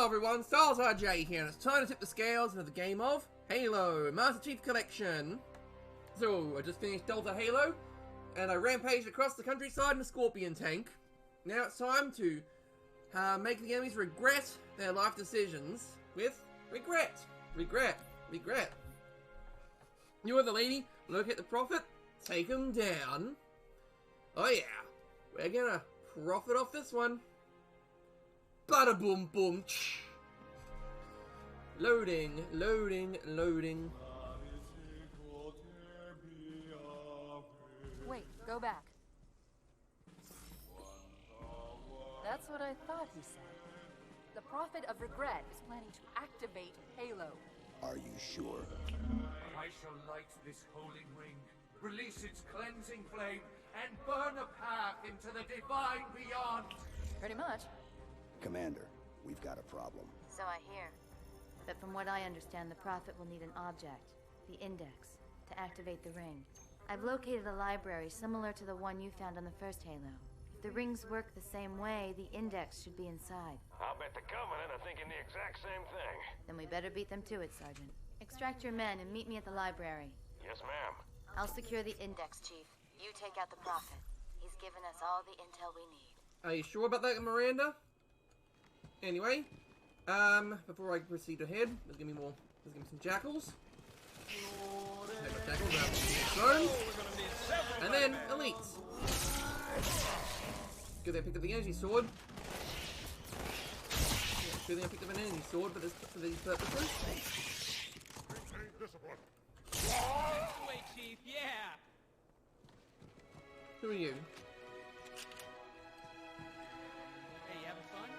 everyone, StylersRJ here, and it's time to tip the scales into the game of Halo Master Chief Collection. So, I just finished Delta Halo, and I rampaged across the countryside in a Scorpion tank. Now it's time to make the enemies regret their life decisions with regret. Regret. Regret. You are the lady, locate the Prophet, take him down. Oh yeah, we're gonna profit off this one. Bada boom boom. Loading, loading, loading. Wait, go back. That's what I thought he said. The Prophet of Regret is planning to activate Halo. Are you sure? I shall light this holy ring, release its cleansing flame, and burn a path into the divine beyond. Pretty much. Commander, we've got a problem. So I hear. But from what I understand, the Prophet will need an object, the Index, to activate the ring. I've located a library similar to the one you found on the first Halo. If the rings work the same way, the Index should be inside. I'll bet the Covenant are thinking the exact same thing. Then we better beat them to it, Sergeant. Extract your men and meet me at the library. Yes, ma'am. I'll secure the Index, Chief. You take out the Prophet. He's given us all the intel we need. Are you sure about that, Miranda? Anyway, before I proceed ahead, there's gonna be some jackals. And then elites. Good, they picked up the energy sword. Yeah, good thing I picked up an energy sword for these purposes. Wait, Chief, yeah. Who are you? Hey, you having fun?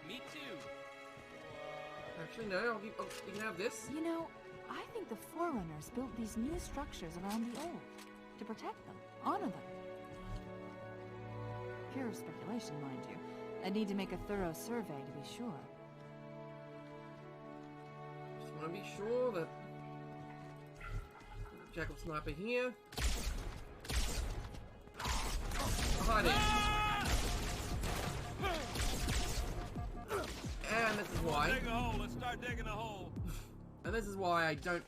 Me too. Actually, no. You can have this. You know, I think the Forerunners built these new structures around the old to protect them, honor them. Pure speculation, mind you. I'd need to make a thorough survey to be sure. Just want to be sure that Jackal Sniper here. Hiding. And this is why. Dig a hole. Let's start digging a hole. And this is why I don't.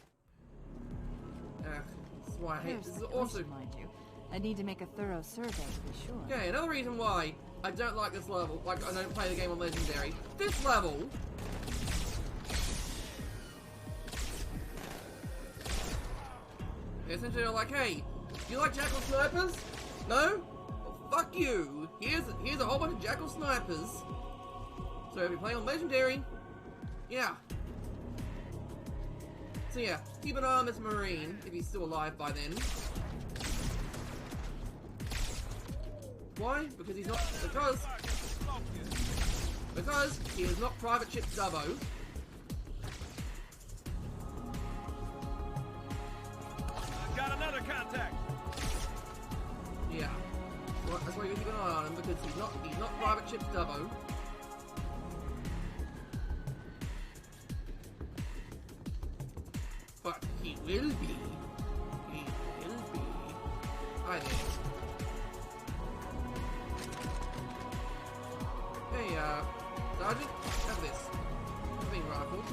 This is why I hate. This is also. Mind you, I need to make a thorough survey to be sure. Okay, another reason why I don't like this level, like I don't play the game on Legendary. This level. They essentially are like, hey, do you like Jackal Snipers? No? Well, fuck you. Here's a whole bunch of Jackal Snipers. So if you're playing on Legendary, yeah. So yeah, keep an eye on this Marine, if he's still alive by then. Why? Because he's not, because he is not Private Chips Dubbo. Got another contact. Yeah. Well, that's why you keep an eye on him, because he's not Private Chips Dubbo. But he will be. He will be. Hi there. Hey, Sergeant, have this. Having rifle.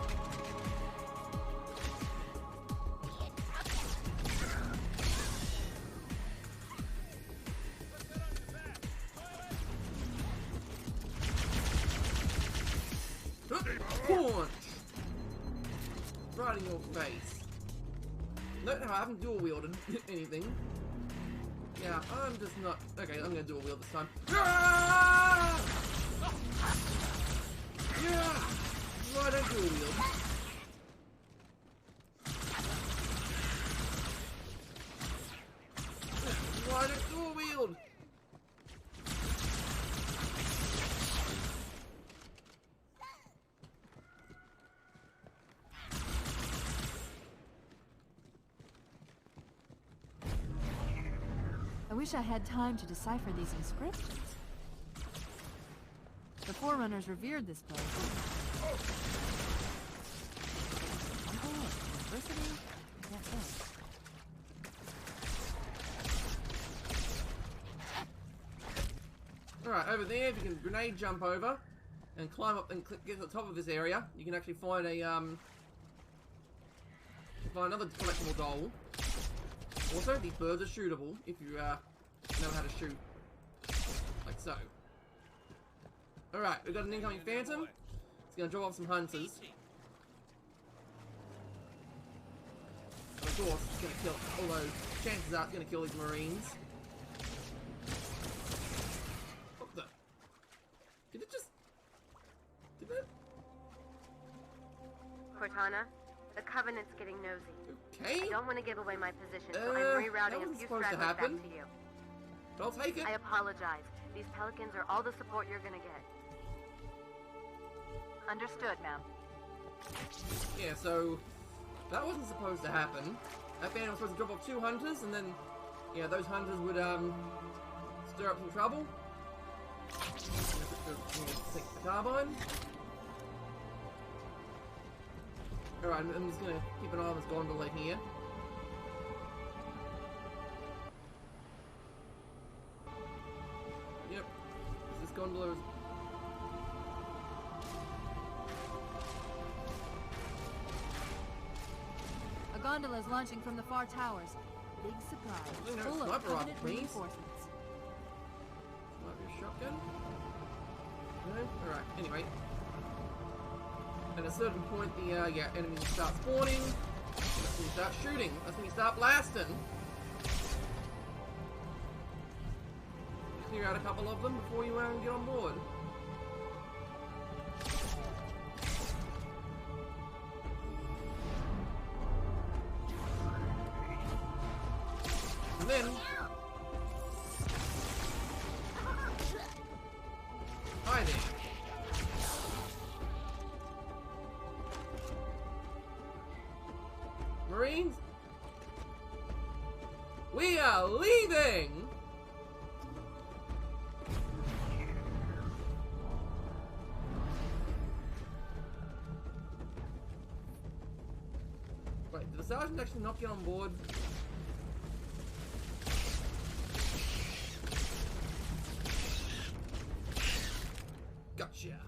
Punch! Right in your face. Note how I haven't dual wielded anything. Yeah, I'm just not. Okay, I'm gonna dual wield this time. Yeah! Why don't dual wield? Why don't dual wield? I wish I had time to decipher these inscriptions. The Forerunners revered this place. University? I can't say. Alright, over there, if you can grenade jump over. and climb up and get to the top of this area, you can actually find a find another collectible doll. Also, these birds are shootable if you know how to shoot, like so. All right, we've got an incoming phantom. It's gonna draw off some hunters. And of course, it's gonna kill. Although chances are it's gonna kill these marines. What the? Did it just? Did it? Cortana, the Covenant's getting nosy. Okay. I don't want to give away my position, so I'm rerouting a few stragglers back to you. But I'll take it. I apologize. These Pelicans are all the support you're gonna get. Understood, ma'am. Yeah, so that wasn't supposed to happen. That band was supposed to drop off 2 hunters, and then, yeah, those hunters would stir up some trouble. Take the carbine. Alright, I'm just gonna keep an eye on this gondola here. Yep. This gondola is... A gondola is launching from the far towers. Big surprise. Full of Covenant reinforcements. Might be a shotgun. No? Alright, anyway. At a certain point, the enemies start spawning. That's when you start shooting. That's when you start blasting. Clear out a couple of them before you get on board. And then... Hi there. Marines, we are leaving! Wait, did the sergeant actually not get on board? Gotcha.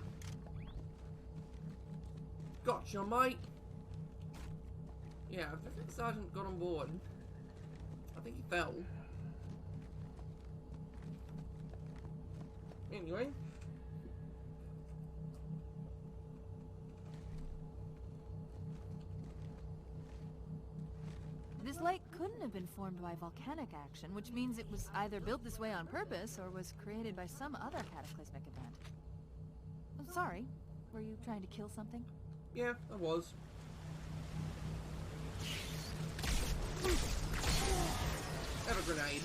Gotcha, mate. Yeah, I think the sergeant got on board. I think he fell. Anyway. This lake couldn't have been formed by volcanic action, which means it was either built this way on purpose or was created by some other cataclysmic event. I'm sorry. Were you trying to kill something? Yeah, I was. Have a grenade.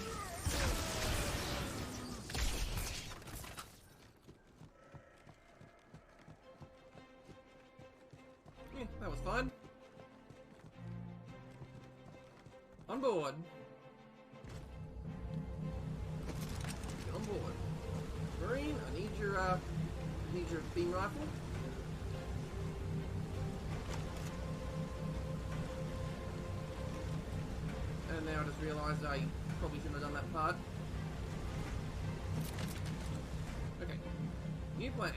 Yeah, that was fun. On board. Get on board. Marine, I need your beam rifle. And now I just realised I probably shouldn't have done that part. Okay. New plan.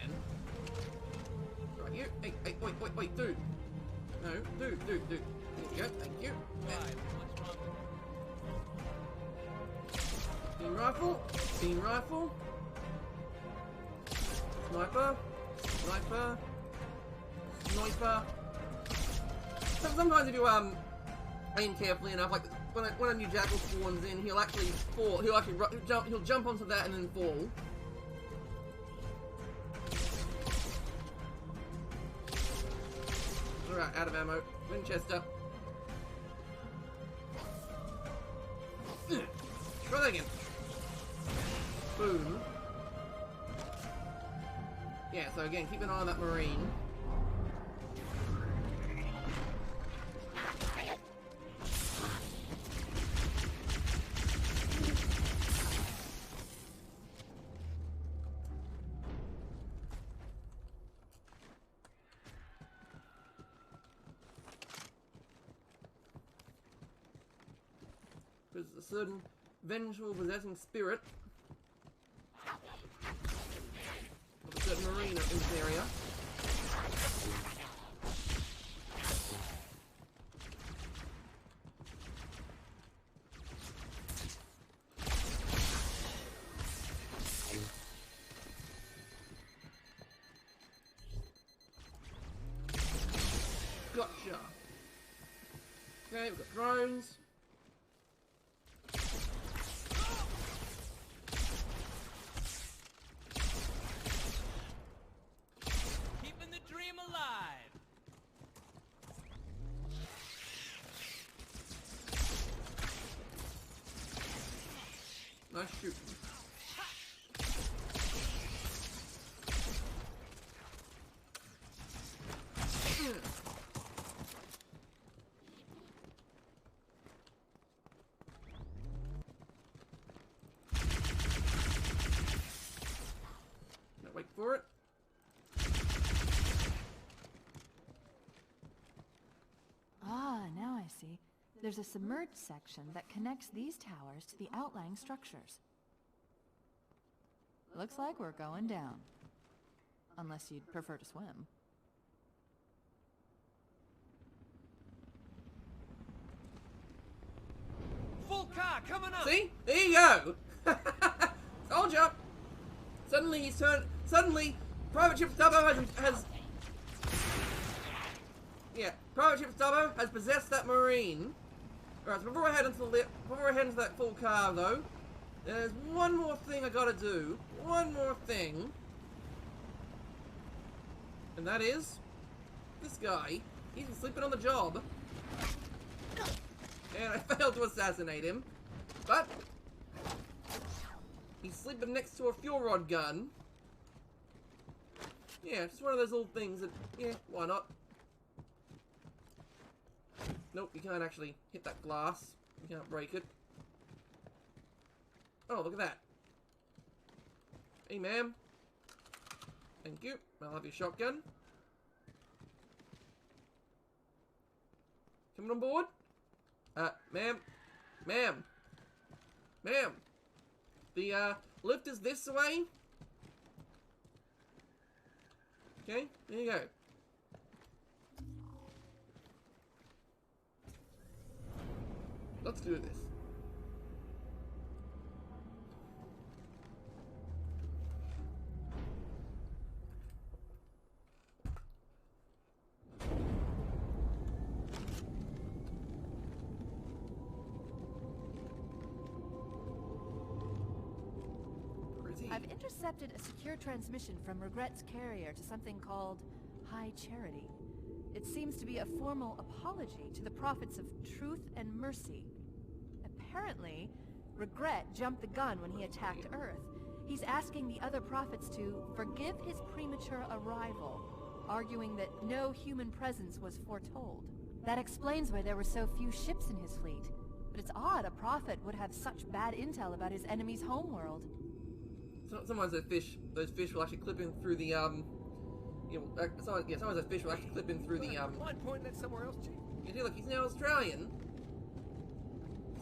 Right here. Hey, wait, dude. No, dude. There you go, thank you. Beam rifle. Beam rifle. Sniper. Sniper. Sniper. Sometimes if you aim carefully enough, like when a new jackal spawns in, he'll actually fall. He'll jump onto that and then fall. Alright, out of ammo. Winchester. Try that again. Boom. Yeah, so again, keep an eye on that marine. There's a certain vengeful possessing spirit of a certain marine in this area. Gotcha. Okay, we've got drones. Keeping the dream alive. Nice shooting. Now wait for it. Ah, now I see. There's a submerged section that connects these towers to the outlying structures. Looks like we're going down. Unless you'd prefer to swim. Full car coming up. See? There you go! Told ya! Suddenly he's turned. Suddenly, Private Chips Dubbo has. Yeah, Private Chips Dubbo has possessed that marine. Alright, so before I head into that full car though, there's one more thing I gotta do. One more thing. And that is this guy. He's been sleeping on the job. And I failed to assassinate him. But he's sleeping next to a fuel rod gun. Yeah, just one of those little things that, yeah, why not? Nope, you can't actually hit that glass. You can't break it. Oh, look at that. Hey, ma'am. Thank you. I'll have your shotgun. Coming on board? Ma'am. Ma'am. Ma'am. The, lift is this way. Okay, there you go. Let's do this. I've intercepted a secure transmission from Regret's carrier to something called High Charity. It seems to be a formal apology to the prophets of truth and mercy. Apparently, Regret jumped the gun when he attacked Earth. He's asking the other prophets to forgive his premature arrival, arguing that no human presence was foretold. That explains why there were so few ships in his fleet. But it's odd a prophet would have such bad intel about his enemy's homeworld. Sometimes those fish will actually clip in through the, sometimes those fish will actually clip in through the, One point, that's somewhere else, Chief. You see, look, he's now Australian.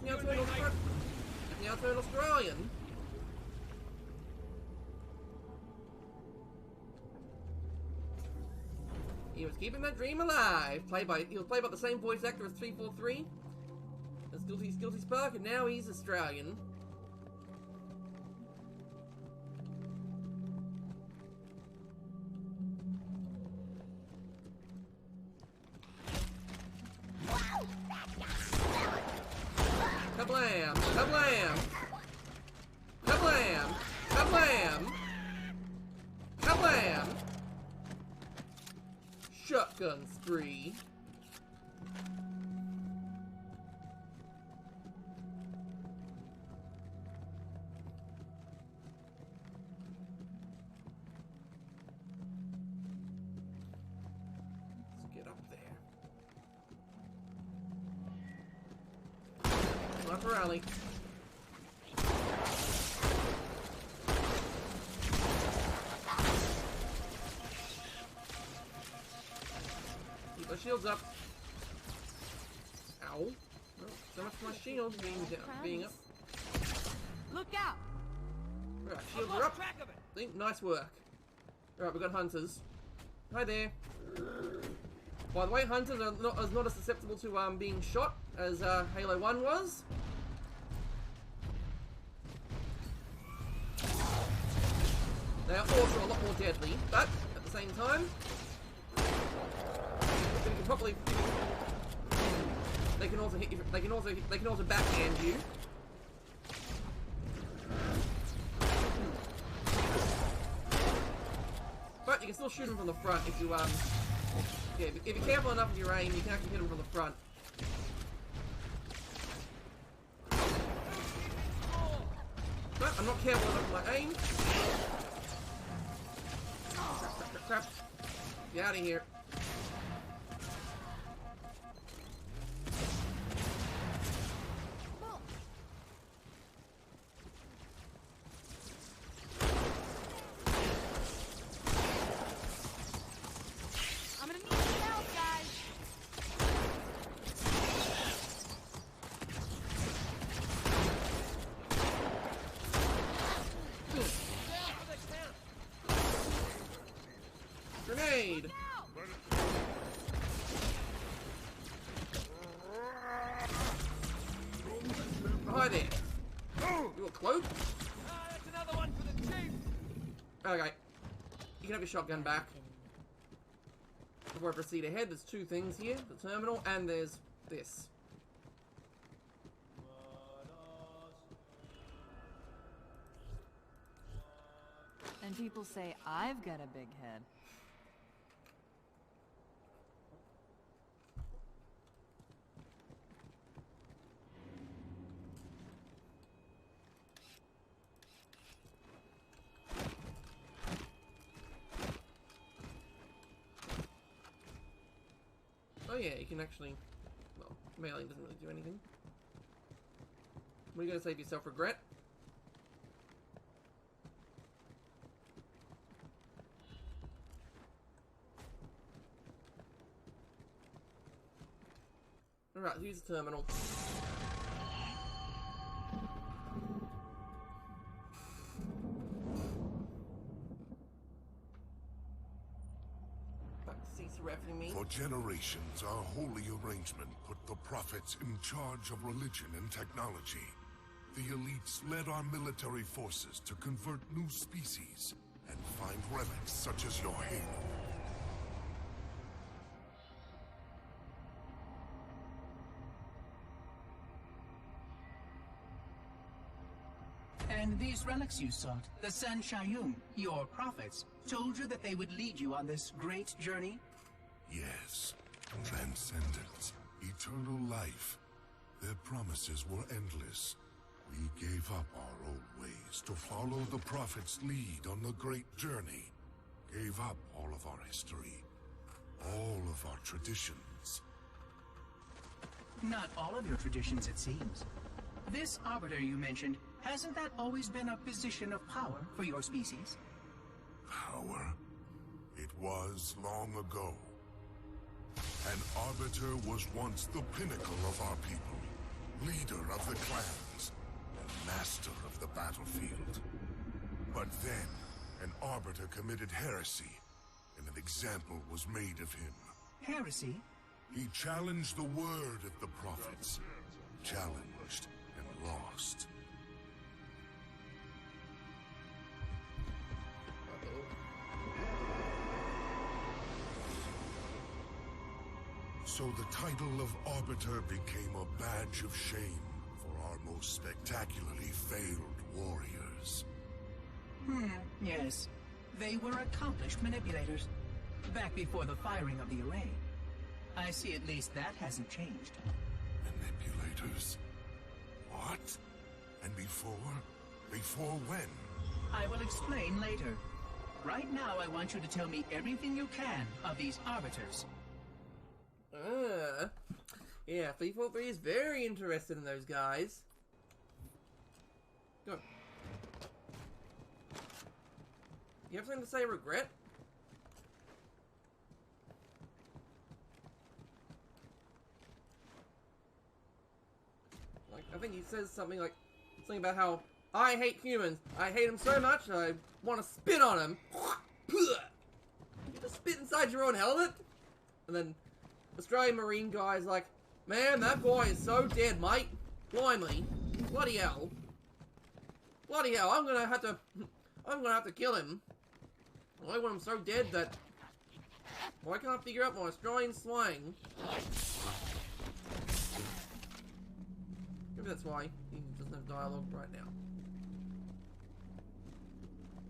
He's now turned Australian. He was keeping that dream alive. He was played by the same voice actor as 343. As Guilty Spark, and now he's Australian. Kablam! Kablam! Kablam! Kablam! Kablam! Shotgun spree. Let's get up there. Left rally. Keep my shields up. Ow. Well, so much for my shield being up. Look out! Right, I've shields are lost up. track of it. See, nice work. Alright, we've got hunters. Hi there. By the way, hunters are not as susceptible to being shot as Halo 1 was. They are also a lot more deadly, but at the same time, they can probably also hit you. They can also backhand you. But you can still shoot them from the front if you yeah, if you're careful enough with your aim, you can actually hit them from the front. But I'm not careful enough with my aim. Crap. Get out of here. I'm gonna need some help, guys. Grenade! Hi there. You a cloak? That's another one for the chief. Okay. You can have your shotgun back. Before I proceed ahead, there's two things here. The terminal and there's this. And people say I've got a big head. Oh yeah, you can actually... Well, mailing doesn't really do anything. What are you going to save yourself? Regret? Alright, use the terminal. Back to cease referring me. For generations, our holy arrangement put the prophets in charge of religion and technology. The elites led our military forces to convert new species and find relics such as your halo. And these relics you sought, the San Shayum, your prophets, told you that they would lead you on this great journey? Yes. Transcendence, eternal life. Their promises were endless. We gave up our old ways to follow the prophet's lead on the great journey. Gave up all of our history, all of our traditions. Not all of your traditions, it seems. This arbiter you mentioned, hasn't that always been a position of power for your species? Power? It was long ago. An arbiter was once the pinnacle of our people, leader of the clans, and master of the battlefield. But then, an arbiter committed heresy, and an example was made of him. Heresy? He challenged the word of the prophets. Challenged and lost. So the title of Arbiter became a badge of shame for our most spectacularly failed warriors. Yes. They were accomplished manipulators. Back before the firing of the array. I see at least that hasn't changed. Manipulators? What? And before? Before when? I will explain later. Right now, I want you to tell me everything you can of these arbiters. Yeah, 343 is very interested in those guys. Go. You have something to say, Regret? Like, I think he says something like, something about how I hate humans. I hate them so much I want to spit on them. besides your own helmet? And then Australian Marine guy's like, man, that boy is so dead, mate. Blimey. Bloody hell. Bloody hell, I'm gonna have to kill him. I want him so dead that I can't figure out my Australian slang. Maybe that's why he doesn't have dialogue right now.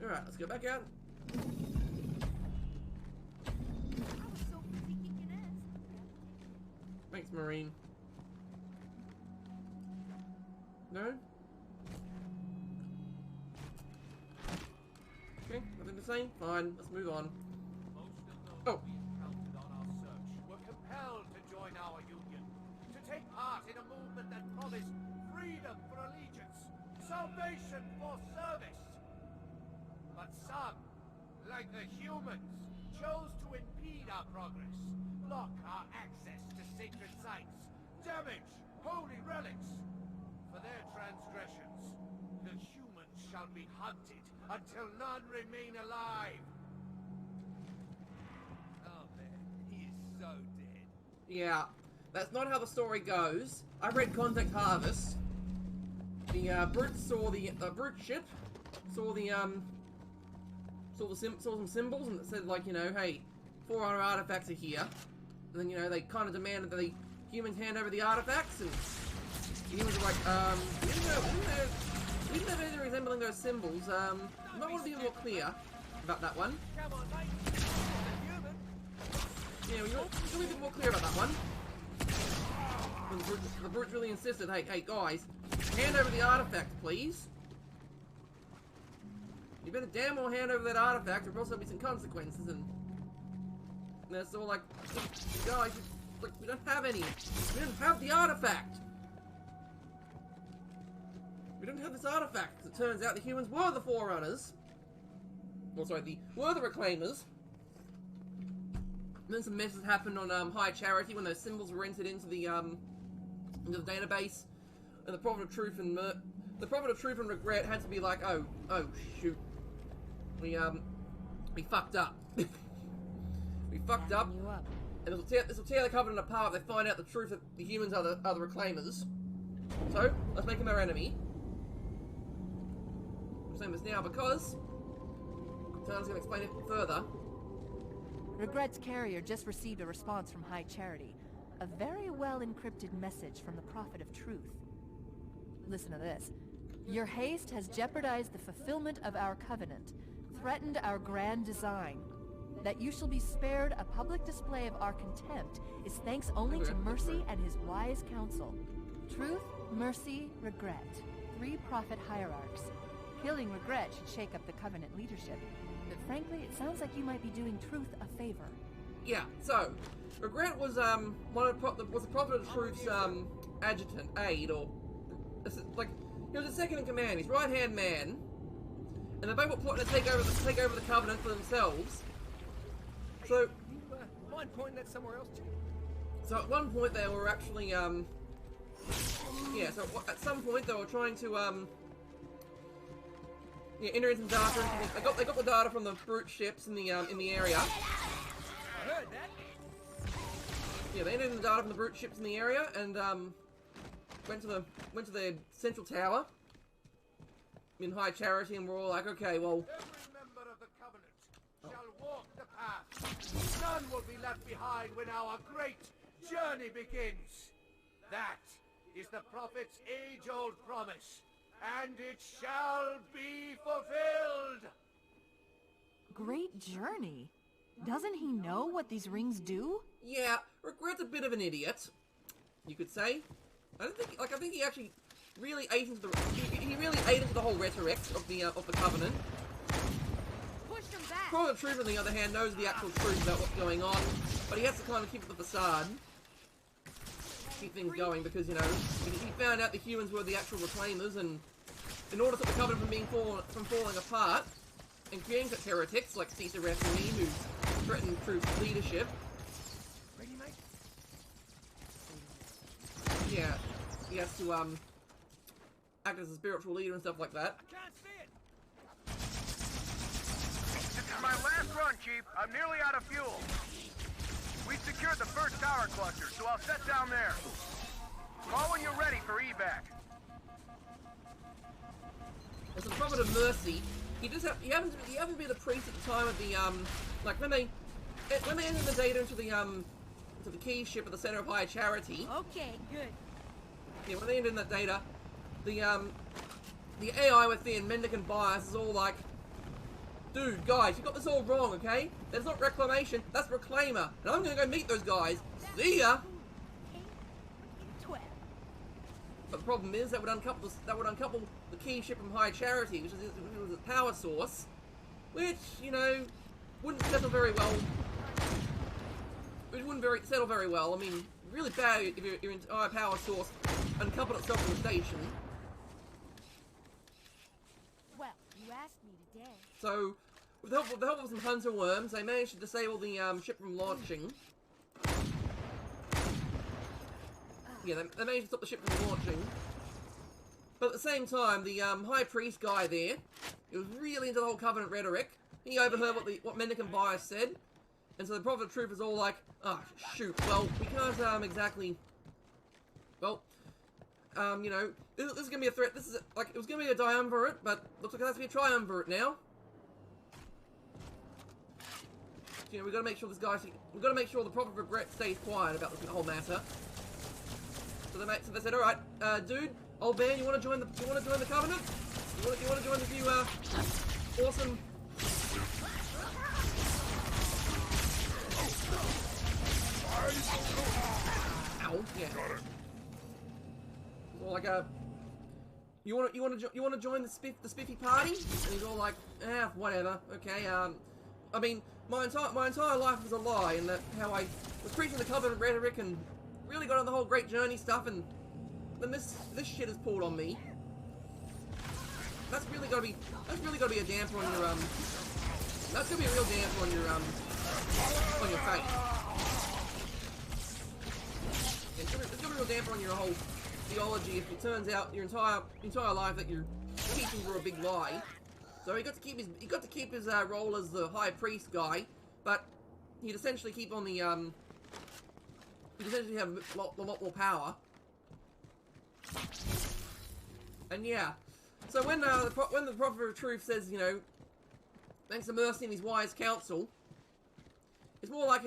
Alright, let's go back out. Thanks, Marine. No? Okay, nothing to say? Fine, let's move on. Oh! Encountered on our search were compelled to join our union, to take part in a movement that promised freedom for allegiance, salvation for service. But some, like the humans, chose to impede our progress, block our access to sacred sites, damage holy relics. For their transgressions, the humans shall be hunted until none remain alive. Oh man, he is so dead. Yeah, that's not how the story goes. I read Contact Harvest. The brute saw the brute ship, saw some symbols, and it said, like, you know, hey, 400 artifacts are here. And then, you know, they kind of demanded that the humans hand over the artifacts, and the humans were like, we didn't have anything resembling those symbols. I might want to be more clear about that one. Come on, mate. Yeah, we want to be a bit more clear about that one. And the brute really insisted, hey guys, hand over the artifact, please. You better damn well hand over that artifact, or there'll also be some consequences, and they're sort of like, guys, like, we don't have any. We don't have the artifact. We don't have this artifact, because it turns out the humans were the Forerunners. Or sorry, were the Reclaimers. And then some messes happened on High Charity when those symbols were entered into the database, and the Prophet of Truth and Regret had to be like, oh shoot, we fucked up. We fucked up, and this will tear the Covenant apart if they find out the truth that the humans are the Reclaimers. So let's make them our enemy. I'm saying this now because Tan's going to explain it further. Regret's carrier just received a response from High Charity. A very well-encrypted message from the Prophet of Truth. Listen to this. Your haste has jeopardized the fulfillment of our covenant, threatened our grand design. That you shall be spared a public display of our contempt is thanks only to Mercy and his wise counsel. Truth, Mercy, Regret. 3 prophet hierarchs. Killing Regret should shake up the covenant leadership. But frankly, it sounds like you might be doing Truth a favor. Yeah, so Regret was the Prophet of Truth's adjutant, aide, or like he was his second in command, his right-hand man, and they both were plotting to take over the Covenant for themselves. So, you mind pointing that somewhere else, Jim? So at one point they were actually yeah. So at some point they were trying to enter in some data. They got the data from the brute ships in the area. I heard that. Yeah, they entered in the data from the brute ships in the area and went to the central tower in High Charity, and we're all like, okay, well. Every member of the Covenant shall walk the path. None will be left behind when our great journey begins. That is the Prophet's age-old promise, and it shall be fulfilled. Great journey? Doesn't he know what these rings do? Yeah, Regret's a bit of an idiot, you could say. I think he actually really ate into the whole rhetoric of the Covenant. Push them back. Prophet of Truth, on the other hand, knows the actual truth about what's going on, but he has to kind of keep up the facade, keep things going, because, you know, he found out the humans were the actual Reclaimers, and in order to stop the Covenant from falling apart and creating such heretics like Caesar Referee, who threatened Truth's leadership. Ready, mate? Yeah, he has to act as a spiritual leader and stuff like that. I can't see it. This is my last run, Chief. I'm nearly out of fuel. We secured the first tower cluster, so I'll set down there. Call when you're ready for evac. As the Prophet of Mercy, he happened to be the priest at the time of the like when they entered the data into the key ship at the center of High Charity. Okay, good. Yeah, when they entered in that data, the AI within Mendic and Bias is all like, dude, guys, you got this all wrong, okay? That's not reclamation, that's reclaimer, and I'm gonna go meet those guys. See ya. But the problem is that would uncouple the key ship from High Charity, which was its power source, which, you know, wouldn't settle very well. It wouldn't settle very well. I mean, really bad if your entire power source uncoupled itself from the station. Well, you asked me today. So, with the help of some hunter worms, they managed to disable the ship from launching. Yeah, they managed to stop the ship from launching. But at the same time, the High Priest guy there, he was really into the whole Covenant rhetoric. He overheard what Mendic and Bias said, and so the Prophet of Truth is all like, "Ah, oh, shoot. Well, we can't exactly. Well, you know, this is gonna be a threat. This is like it was gonna be a triumvirate, but looks like it has to be a triumvirate now. You know, we gotta make sure we gotta make sure the Prophet of Regret stays quiet about this whole matter." So they said, all right, dude, old man, you want to join the Covenant? You want to join the few awesome. Ow, yeah. Well, like you want to join the spiffy party? And he's all like, whatever. Okay. I mean, my entire life was a lie, and that how I was preaching the Covenant rhetoric and really got on the whole great journey stuff, and then this shit is pulled on me. That's really gotta be a damper on your that's gonna be a real damper on your faith. It's gonna be a real damper on your whole theology if it turns out your entire life that your teachings were a big lie. So he got to keep his role as the High Priest guy, but he'd essentially keep on the he'd essentially have a lot more power. And yeah, so when the Prophet of Truth says, you know, thanks to Mercy and his wise counsel, it's more like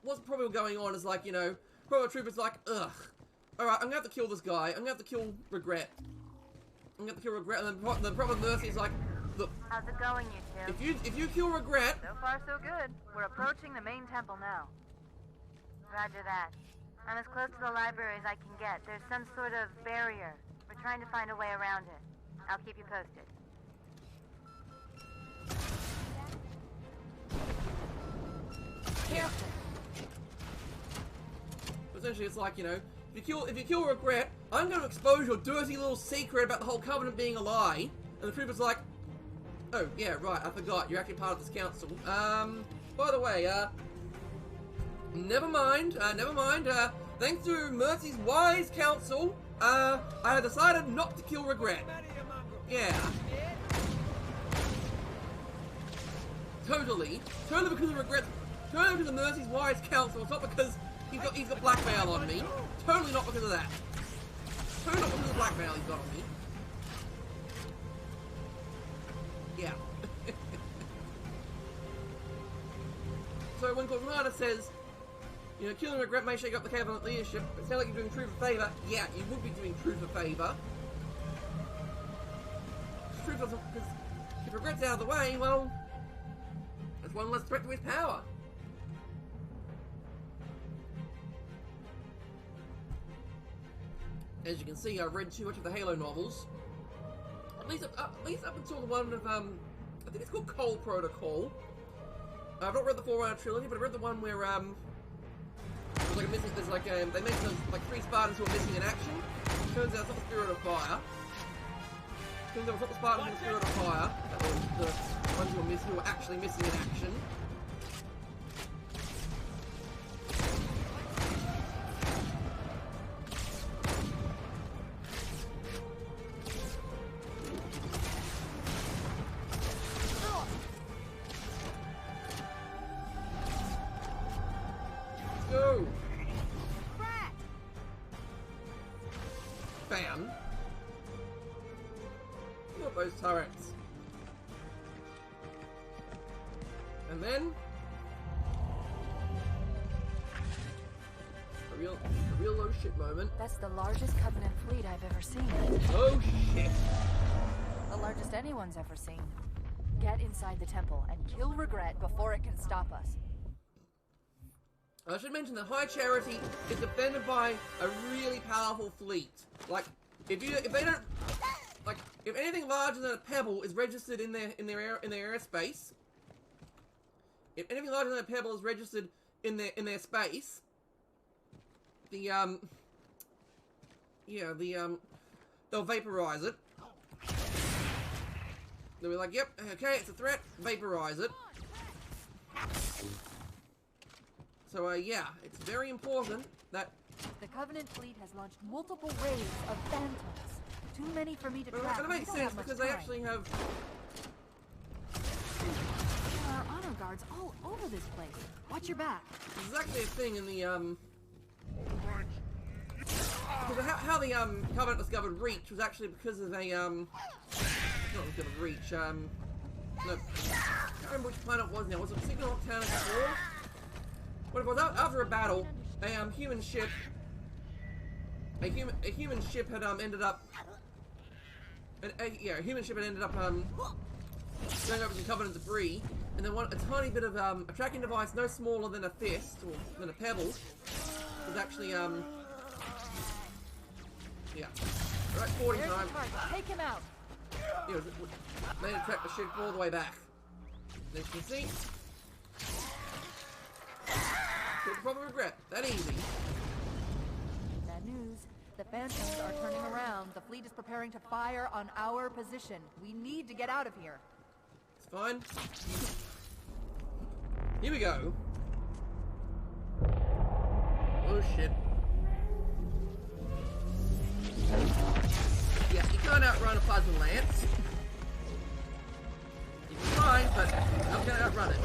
what's probably going on is like, you know, Prophet of Truth is like, ugh, all right, I'm gonna have to kill this guy. I'm gonna have to kill Regret. I'm gonna have to kill Regret, and then the Prophet of Mercy is like, look. How's it going, you two? If you kill Regret. So far, so good. We're approaching the main temple now. Roger that. I'm as close to the library as I can get. There's some sort of barrier. We're trying to find a way around it. I'll keep you posted. Careful. Essentially, it's like, you know, if you kill Regret, I'm going to expose your dirty little secret about the whole Covenant being a lie. And the Trooper's like, oh yeah, right, I forgot. You're actually part of this council. By the way, never mind. Thanks to Mercy's wise counsel, I have decided not to kill Regret. Yeah. Totally because of Regret. Totally because of Mercy's wise counsel. It's not because he's got blackmail on me. Totally not because of that. Totally not because of the blackmail he's got on me. Yeah. So when Cortana says, you know, killing Regret may shake up the Cabinet leadership, it sounds like you're doing Truth a favour. Yeah, you would be doing Truth a favour. Because if Regret's out of the way, well, that's one less threat to his power. As you can see, I've read too much of the Halo novels. At least up until the one of, I think it's called Cole Protocol. I've not read the 4-round trilogy, but I read the one where, there's like a missing, they mentioned like 3 Spartans who are missing in action. Turns out it's not the Spirit of Fire. Turns out it's not the Spartans with the Spirit of Fire. That was the ones who were actually missing in action. no! Rat! Bam. Look at those turrets. And then a real low shit moment. That's the largest Covenant fleet I've ever seen. Oh shit. The largest anyone's ever seen. Get inside the temple and kill Regret before it can stop us. I should mention that High Charity is defended by a really powerful fleet. Like, if anything larger than a pebble is registered in their airspace, if anything larger than a pebble is registered in their space, they'll vaporize it. They'll be like, yep, okay, it's a threat, vaporize it. So, yeah, it's very important that... The Covenant fleet has launched multiple waves of phantoms. Too many for me to track. That makes sense, because they actually have... There are honor guards all over this place. Watch your back. There's actually a thing in the, because how the, Covenant discovered Reach was actually because of a, not discovered Reach, no, I can't remember which planet it was now. Was it Signal Octanus 4? What it was, after a battle, a human ship had ended up, a human ship had ended up going over some Covenant debris, and then a tiny bit of a tracking device no smaller than a fist or than a pebble was actually yeah, right, 40 time. Take him out. Yeah, made it track the ship all the way back. As you can see. Could probably regret. That easy. Bad news. The Phantoms are turning around. The fleet is preparing to fire on our position. We need to get out of here. It's fine. Here we go. Oh shit. Yeah, you can't outrun a plasma lance. You can try, but I'm not gonna outrun it.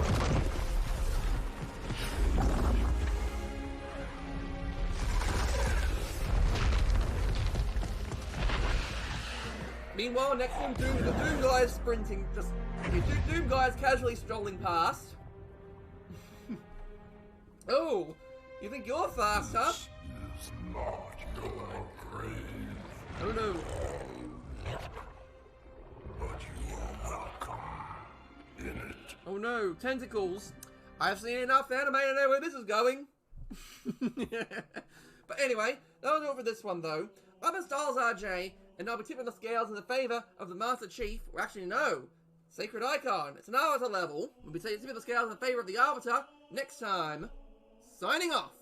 Meanwhile, next to him, the Doom guy is sprinting, Doom guy is casually strolling past. Oh, you think you're fast, huh? This is not your grave. Oh no. But you are welcome in it. Oh no, tentacles. I've seen enough anime to know where this is going. But anyway, that was all for this one though. I'm a Styles RJ, and I'll be tipping the scales in the favor of the Master Chief, or actually no, Sacred Icon. It's an Arbiter level. We'll be tipping the scales in the favor of the Arbiter next time. Signing off.